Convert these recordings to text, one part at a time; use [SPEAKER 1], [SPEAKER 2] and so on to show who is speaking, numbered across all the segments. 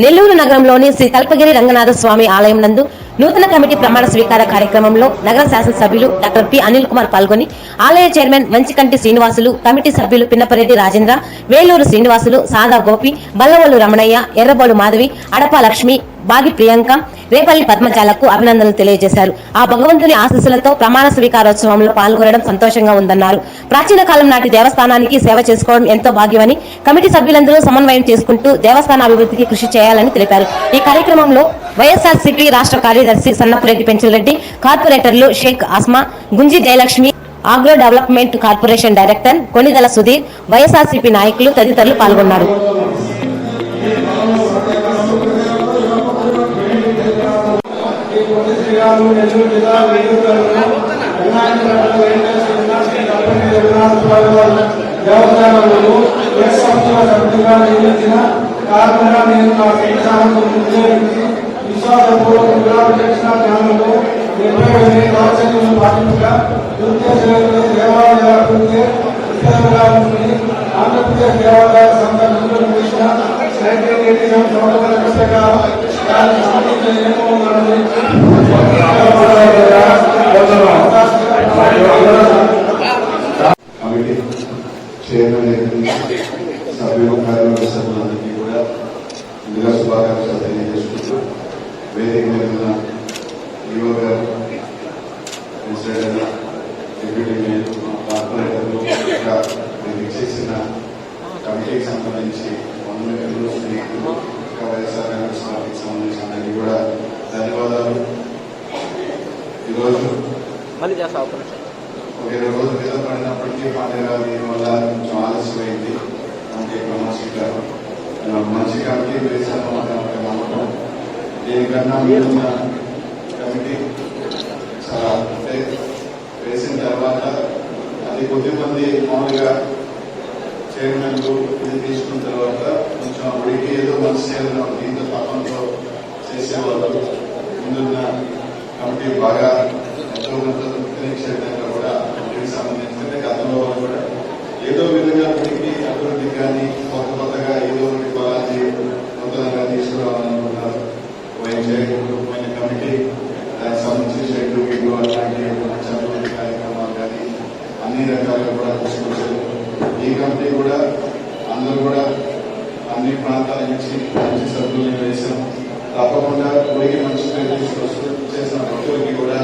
[SPEAKER 1] నెల్లూరు నగరంలోని శ్రీ కల్పగిరి రంగనాథ స్వామి ఆలయం నందు నూతన కమిటీ ప్రమాణ స్వీకార కార్యక్రమంలో నగర శాసనసభ్యులు డాక్టర్ పి అనిల్ కుమార్ పాల్గొని ఆలయ చైర్మన్ మంచికంటి శ్రీనివాసులు, కమిటీ సభ్యులు పిన్నపరెడ్డి రాజేంద్ర, వేలూరు శ్రీనివాసులు, సాదా గోపి, బల్లవోలు రమణయ్య, ఎర్రబోలు మాధవి, అడప లక్ష్మి, బాగి ప్రియాంక, రేపల్లి పద్మజాలకు అభినందనలు తెలియజేశారు. ఆ భగవంతుని ఆశీస్సులతో ప్రమాణ స్వీకారోత్సవంలో పాల్గొనడం సంతోషంగా ఉందన్నారు. ప్రాచీన కాలం నాటి దేవస్థానానికి సేవ చేసుకోవడం ఎంతో భాగ్యమని, కమిటీ సభ్యులందరూ సమన్వయం చేసుకుంటూ దేవస్థాన అభివృద్ధికి కృషి చేయాలని తెలిపారు. ఈ కార్యక్రమంలో వైఎస్ఆర్సీపీ రాష్ట్ర కార్యదర్శి సన్నపురెడ్డి పెంచులరెడ్డి, కార్పొరేటర్లు Shaik Asma, Gunji Jayalakshmi, agro development corporation director Konidala Sudheer, YSRCP నాయకులు తదితరులు పాల్గొన్నారు.
[SPEAKER 2] ఆంధ్రప్రదేశ్ దేవాలయ సంఘ కమిటీ చైర్మన్ సభ్యులు, కార్యవర్గ సభ్యులందరికీ కూడా ముందుగా శుభాకాంక్షలు తెలియజేసుకుంటూ వేదిక మీద ఉన్న ఈవో గారు, ప్రెసిడెంట్, డిప్యూటీ మేయర్, కార్పొరేటర్లు, ఇంకా చేసిన కమిటీకి సంబంధించి వందలు స్నేహితులు, ఇంకా వైఎస్ఆర్ కాంగ్రెస్ పార్టీకి సంబంధించిన అందరికీ కూడా ధన్యవాదాలు. ఈరోజు ఒక 20 రోజుల క్రితం పడినప్పటికీ పండుగ వల్ల కొంచెం ఆలస్యమైంది. మనకి ప్రమోషికారు మంచి కమిటీ వేసాను అనే నమ్మకం. దీనికన్నా మిగిలిన కమిటీ చాలా అంటే వేసిన తర్వాత అది కొద్దిమంది మామూలుగా చైర్మన్లు ఇది తీసుకున్న తర్వాత కొంచెం ఉడికి ఏదో మంచి చేయాలని దీంతో తప్పంతో చేసేవాళ్ళు. ముందున్న కమిటీ బాగా ఎంతో కొంత విధంగా కూడా కమిటీకి సంబంధించి గతంలో కూడా ఏదో విధంగా ఉడికి అభివృద్ధి కానీ కొత్తగా ఏదో ఒకటి కొలాజీ నూతనంగా తీసుకురావాలనుకుంటున్నారు. పోయిన కమిటీ దానికి సంబంధించి షెడ్లు గిడ్లు అట్లాంటి మంచి అభివృద్ధి కార్యక్రమాలు కానీ అన్ని రకాలుగా కూడా తీసుకొచ్చారు. ఈ కమిటీ కూడా అందరూ కూడా అన్ని ప్రాంతాల నుంచి మంచి సభ్యులను వేశాం. తప్పకుండా గుడికి మంచి పేరు తీసుకొస్తూ చేసిన భక్తులకి కూడా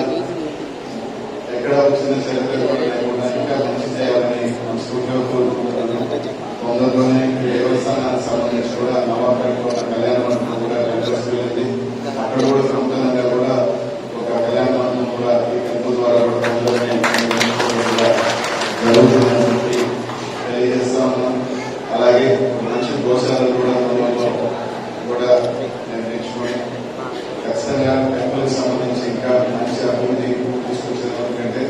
[SPEAKER 2] ఎక్కడ వచ్చిన చరిత్ర కూడా లేకుండా ఇంకా మంచి చేయాలని మనస్ఫూర్తిగా కోరుకుంటున్నాను. తొందరలోనే దేవస్థానానికి సంబంధించి కూడా నవాపేటలో కళ్యాణ మండపం కూడా వెళ్ళింది. అక్కడ కూడా ప్రముఖంగా కూడా ఒక కళ్యాణ మండపం కూడా ఈ టెంపుల్ ద్వారా కూడా తొందరలోనే జరుగుతుందని తెలియజేస్తా ఉన్నాం. అలాగే మంచి గోశాలను కూడా కూడా నిర్మించుకొని ఖచ్చితంగా టెంపుల్కి సంబంధించి ఇంకా మంచి అభివృద్ధి తీసుకొచ్చేందుకంటే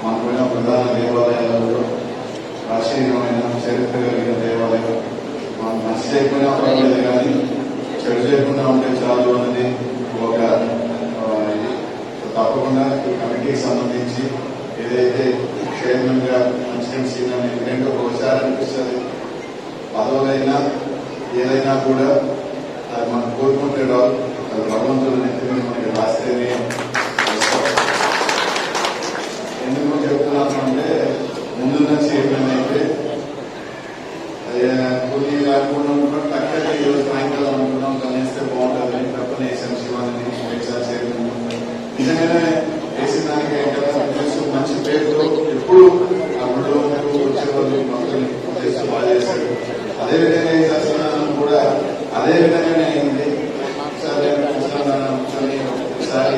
[SPEAKER 2] మనకున్న ప్రధాన దేవాలయాలలో ప్రాచీనమైన చరిత్ర కలిగిన దేవాలయం మనం మంచి చేయకుండా పర్వాలేదు కానీ చెడు చేయకుండా ఉంటే చాలు అన్నది ఒక ఇది. తప్పకుండా ఈ కమిటీకి సంబంధించి ఏదైతే చైర్మన్ గా మంచి సీనియర్ ఎందుకంటే ఒకసారి అనిపిస్తుంది పదవులైనా ఏదైనా కూడా అది మనం కోరుకుంటే రాదు, అది భగవంతుడు నెత్తిని మనకి రాస్తేనే. ఎందుకు చెప్తున్నాను అంటే ముందున్న చైర్మన్ అయితే కొన్ని అనుకున్నాం తక్కువ ఈరోజు సాయంకాలం అనుకున్నాం కలిస్తే బాగుంటుందని తప్పని వేసాం. శివాన్ని చైర్మన్ నిజంగానే వేసిన దానికి మంచి పేరుతో ఎప్పుడు అప్పుడు వచ్చేవాళ్ళు భక్తులు చేస్తూ బాగా చేశారు. అదేవిధంగా ఈ సత్యనారాయణ కూడా అదే విధంగానే అయింది. ఒకసారి ఒకసారి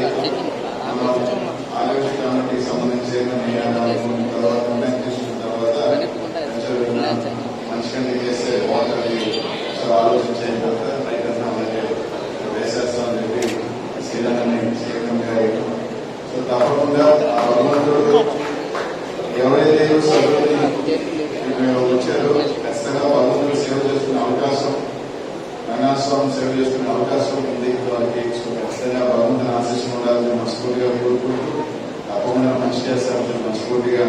[SPEAKER 2] ఆరోగ్య కమిటీకి సంబంధించి తర్వాత నిర్ణయం తీసుకున్న తర్వాత మంచిగా చేస్తే బాగుంటుంది ఆలోచించిన తర్వాత రైతన్న అలాగే వేసేస్తామని చెప్పి శ్రీరంగాన్ని శ్రీరంగా. సో తప్పకుండా ఆ భగవంతుడు ఎవరైతే సభ్యులని వచ్చారో ఖచ్చితంగా భగవంతుడు సేవ చేసుకునే అవకాశం, రంగనాథస్వామి సేవ చేసుకునే అవకాశం ఉంది వారికి. ఖచ్చితంగా భగవంతుని ఆశీస్సులు ఉండాలని మనస్ఫూర్తిగా కోరుకుంటూ తప్పకుండా మంచి చేస్తామని మనస్ఫూర్తిగా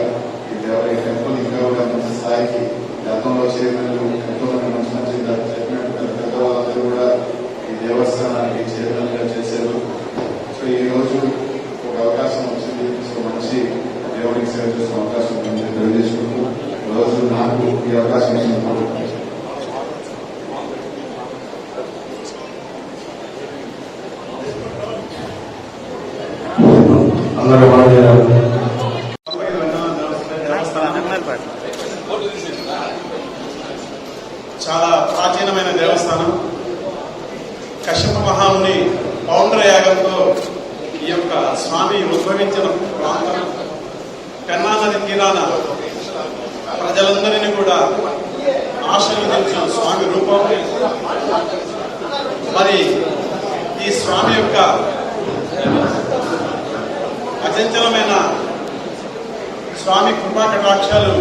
[SPEAKER 2] ఈ దేవాలయ టెంపుల్ ఇంకా కూడా మంచి స్థాయికి గతంలో చైర్మన్లు ఎంతో మంది మంచి మంచి చెప్పినట్టు పెద్దవాళ్ళందరూ కూడా ఈ దేవాలయం అందరూ
[SPEAKER 3] చాలా ప్రాచీనమైన దేవస్థానం. కశ్యప మహాముని పౌండ్ర యాగంతో ఈ యొక్క స్వామి ఉద్భవించిన ప్రాంతం. పెన్నా నది తీరాన ప్రజలందరినీ కూడా ఆశీర్వదించిన స్వామి రూపం. మరి ఈ స్వామి యొక్క అచంచలమైన స్వామి కృపా కటాక్షాలు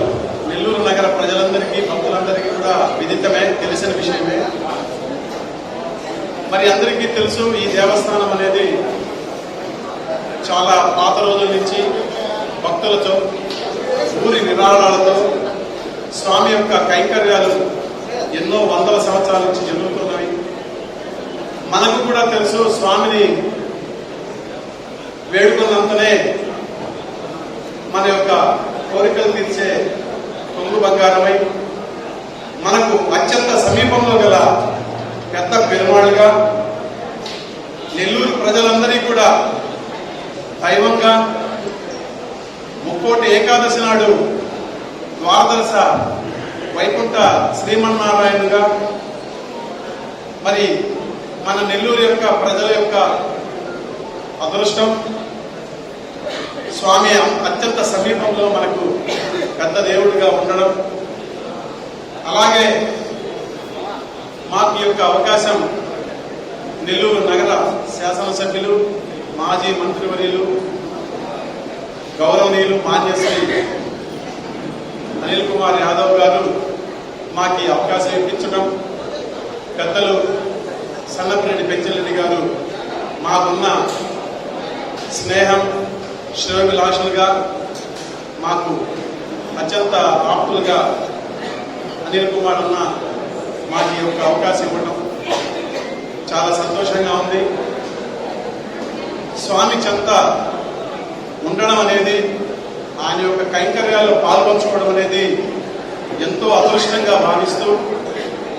[SPEAKER 3] నెల్లూరు నగర ప్రజలందరికీ, భక్తులందరికీ కూడా విదితమే, తెలిసిన విషయమే. మరి అందరికీ తెలుసు, ఈ దేవస్థానం అనేది చాలా పాత రోజుల నుంచి భక్తులతో, ఊరి నిరాళాలతో స్వామి యొక్క కైంకర్యాలు ఎన్నో వందల సంవత్సరాల నుంచి జరుగుతున్నవి. మనకు కూడా తెలుసు, స్వామిని వేడుకున్నంతనే మన యొక్క కోరికలు తీర్చే కొంగు బంగారమై మనకు అత్యంత సమీపంలో గల పెద్ద పెరుమాళ్ళుగా నెల్లూరు ప్రజలందరికీ కూడా దైవంగా, ముక్కోటి ఏకాదశి నాడు ద్వాదశ వైకుంఠ శ్రీమన్నారాయణుగా, మరి మన నెల్లూరు యొక్క ప్రజల యొక్క అదృష్టం స్వామి అత్యంత సమీపంలో మనకు పెద్ద దేవుడిగా ఉండడం. అలాగే మాకు ఈ యొక్క అవకాశం నెల్లూరు నగర శాసనసభ్యులు, మాజీ మంత్రివర్యులు, గౌరవనీయులు మాన్యశ్రీ అనిల్ కుమార్ యాదవ్ గారు మాకు ఈ అవకాశం ఇప్పించడం, పెద్దలు సన్నపిరెడ్డి పెంచిరెడ్డి గారు మాకున్న స్నేహం, శ్రేయోభిలాషులుగా, మాకు అత్యంత ఆప్తులుగా అనిల్ కుమార్ అన్న మాకు ఈ యొక్క అవకాశం ఇవ్వడం చాలా సంతోషంగా ఉంది. స్వామి చెంత ఉండడం అనేది, ఆయన యొక్క కైంకర్యాల్లో పాల్పంచుకోవడం అనేది ఎంతో అదృష్టంగా భావిస్తూ,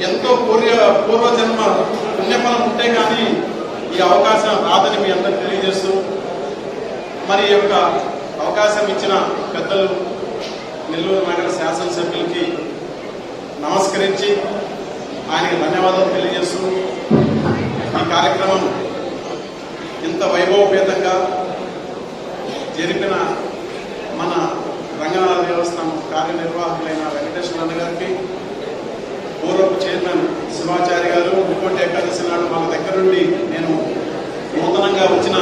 [SPEAKER 3] ఎంతో పూర్వజన్మ పుణ్యఫలం ఉంటే కానీ ఈ అవకాశం రాదని మీ అందరికీ తెలియజేస్తూ, మరి ఈ యొక్క అవకాశం ఇచ్చిన పెద్దలు నెల్లూరు నగర శాసనసభ్యులకి నమస్కరించి ఆయనకి ధన్యవాదాలు తెలియజేస్తూ, ఈ కార్యక్రమం ఇంత వైభవపేతంగా జరిపిన మన రంగనాథ దేవస్థానం కార్యనిర్వాహకులైన వెంకటేశ్వర గారికి, పూర్వపు చైర్మన్ శివాచారి గారు, ముక్కోటి ఏకాదశి నాడు మన దగ్గరుండి, నేను నూతనంగా వచ్చిన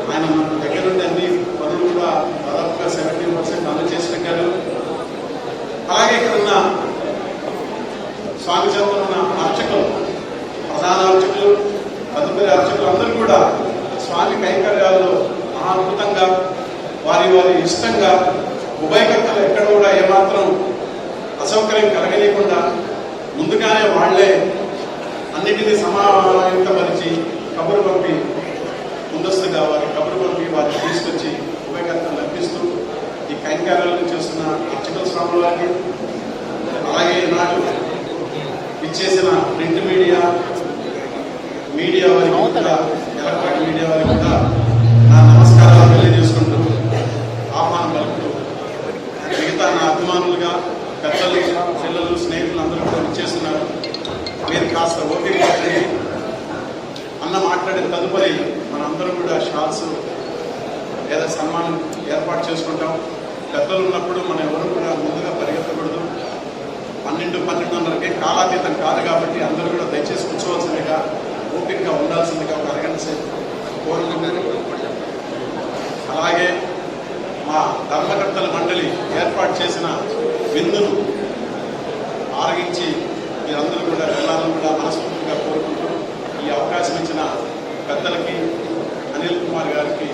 [SPEAKER 3] ఆయన మన దగ్గరుండి అన్ని పనులు కూడా దాదాపుగా 70% అమలు చేసి పెట్టారు. అలాగే ఇక్కడ ఉన్న స్వామి చెంతన ఉన్న అర్చకులు, ప్రధాన అర్చకులు, తదుపరి అర్చకులు అందరూ కూడా స్వామి కైంకర్యాల్లో అద్భుతంగా, వారి ఇష్టంగా, ఉభయకర్తలు ఎక్కడ కూడా ఏమాత్రం అసౌకర్యం కలగలేకుండా ముందుగానే వాళ్లే అన్నిటినీ సమావేశపరిచి కబురు పంపి, ముందస్తుగా వారి కబురు పంపి వారిని తీసుకొచ్చి ఉభయకర్తలు లభిస్తూ ఈ కైంకర్యాలను చేస్తున్న అర్చకుల స్వాముల వారికి, అలాగే నాడు ఇచ్చేసిన ప్రింట్ మీడియా వారికి కూడా, ఎలక్ట్రానిక్ మీడియా వారికి కూడా నా నమస్కారాలు తెలియజేసుకుంటూ, ఆహ్వానం పలుకుతూ, మిగతా నా అభిమానులుగా పెద్దలు, పిల్లలు, స్నేహితులు అందరూ కూడా ఇచ్చేస్తున్నారు. మీరు కాస్త ఓపిక పట్టండి. అన్న మాట్లాడిన తదుపరి మనందరం కూడా షాల్స్ లేదా సన్మానం ఏర్పాటు చేసుకుంటాం. పెద్దలు ఉన్నప్పుడు మనం ఎవరు కూడా ముందుగా పరిగెత్తకూడదు. 12-12:30కే కాలాతీతం కాదు కాబట్టి అందరూ కూడా దయచేసి కూర్చోవలసిందిగా, ఓపికగా ఉండాల్సిందిగా ఒక అరగంట సేపు కోరుకుంటున్నారు. అలాగే మా ధర్మకర్తల మండలి ఏర్పాటు చేసిన విందును ఆరగించి మీరందరూ కూడా వెళ్ళాలని కూడా మనస్ఫూర్తిగా కోరుకుంటూ, ఈ అవకాశం ఇచ్చిన పెద్దలకి, అనిల్ కుమార్ గారికి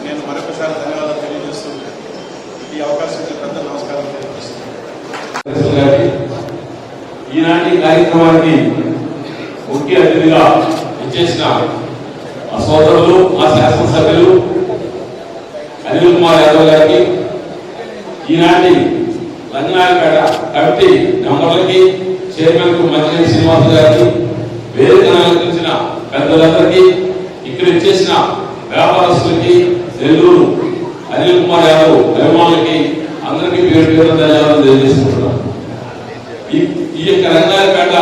[SPEAKER 3] నేను మరొకసారి ధన్యవాదాలు తెలియజేస్తూ, ఈ అవకాశం ఇచ్చిన పెద్ద నమస్కారాలు తెలియజేస్తున్నాను.
[SPEAKER 4] ఈనాటి కార్యక్రమానికి ముఖ్య అతిథిగా ఇచ్చేసిన మా సోదరులు, మా శాసనసభ్యులు అనిల్ కుమార్ యాదవ్ గారికి, ఈనాటి రంగనాథపేట కమిటీ మెంబర్లకి, చైర్మన్ కు మంచిరెడ్డి శ్రీనివాస్ గారికి, వేదిక అలంకరించిన పెద్దలందరికీ, ఇక్కడ ఇచ్చేసిన వ్యాపారస్తులకి, నెల్లూరు అనిల్ కుమార్ యాదవ్ అభిమానులకి అందరికీ పేరు పేరు ధన్యవాదాలు తెలియజేసుకుంటున్నాను. ఈ యొక్క రంగాయపేట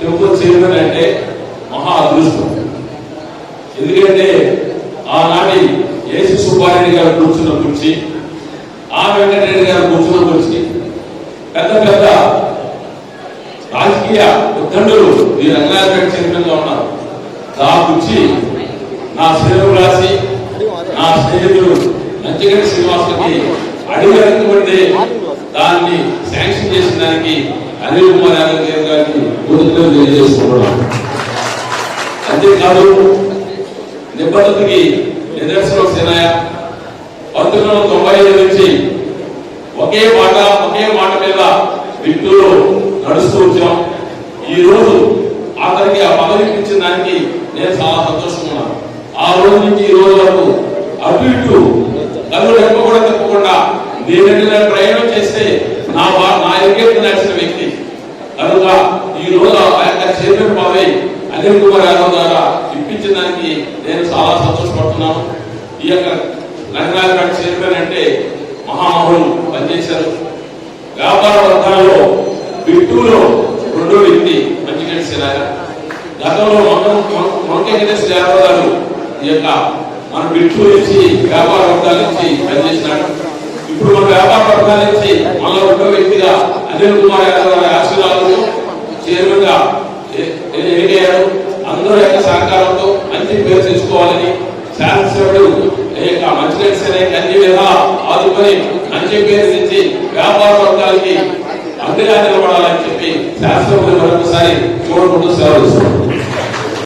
[SPEAKER 4] టెంపుల్ చైర్మన్ అంటే మహా అదృష్టం. ఎందుకంటే ఆనాటి ఏసి సుబ్బారెడ్డి గారు కూర్చున్న కుర్చీ, ఆర్ వెంకటరెడ్డి గారు కూర్చున్న కుర్చీ, పెద్ద పెద్ద రాజకీయ ఉద్దండులు ఈ రంగాయపేట చైర్మన్ గా ఉన్నారు. ఆ కుర్చీ నా శ్రేణులు రాసి నా స్నేహితుడు మంచిగడ్డి శ్రీనివాసులకి అడిగినటువంటి దాన్ని శాంక్షన్ చేసిన దానికి అనిల్ కుమార్ యాదవ్ గారికి కృతజ్ఞతలు తెలియజేసుకుంటున్నాను. అంతేకాదు నిబద్ధతకి నిదర్శనం సేనాయ 1995 నుంచి ఒకే మాట మీద వ్యక్తులు నడుస్తూ వచ్చాం. ఈ రోజు అతనికి ఆ పదవి ఇచ్చిన దానికి నేను చాలా సంతోషంగా ఉన్నాను. ఆ రోజు నుంచి ఈ రోజు వరకు అటు ఇటు కళ్ళు తప్పకుండా నేను ప్రయాణం చేస్తే నా ఎగ్గెట్టు నడిచిన వ్యక్తి కనుక ఈ రోజు ఆ యొక్క చైర్మన్ పదవి అనిల్ కుమార్ యాదవ్ ద్వారా ఇప్పించిన దానికి నేను చాలా సంతోషపడుతున్నాను. ఈ యొక్క రంగాయపేట చైర్మన్ అంటే మహామహులు పనిచేశారు. వ్యాపార వర్గాల్లో బిట్టూలో రెండో వ్యక్తి మంచిగడ్డి శ్రీనాయ. గతంలో మొక్క వెంకటేశ్వర యాదవ్ గారు ఈ యొక్క మన బిట్టు నుంచి వ్యాపార వర్గాల నుంచి పనిచేసినాడు. ఇప్పుడు మన వ్యాపార వర్గాల నుంచి మన రెండో వ్యక్తిగా అనిల్ కుమార్ యాదవ్ గారి ఆశీర్వాదంతో చైర్మన్ గా ఎన్నికయ్యారు. అందరూ యొక్క సహకారంతో మంచి పేరు తెచ్చుకోవాలని శాసనసభ్యుడు మంచిగడ్డి శ్రీనాయకి అన్ని విధాలా ఆదుకొని మంచి పేరు తెచ్చి వ్యాపార వర్గాలకి అండగా నిలబడాలని చెప్పి శాసనసభ్యులు మరొకసారి కోరుకుంటూ సెలవు ఇస్తున్నాం.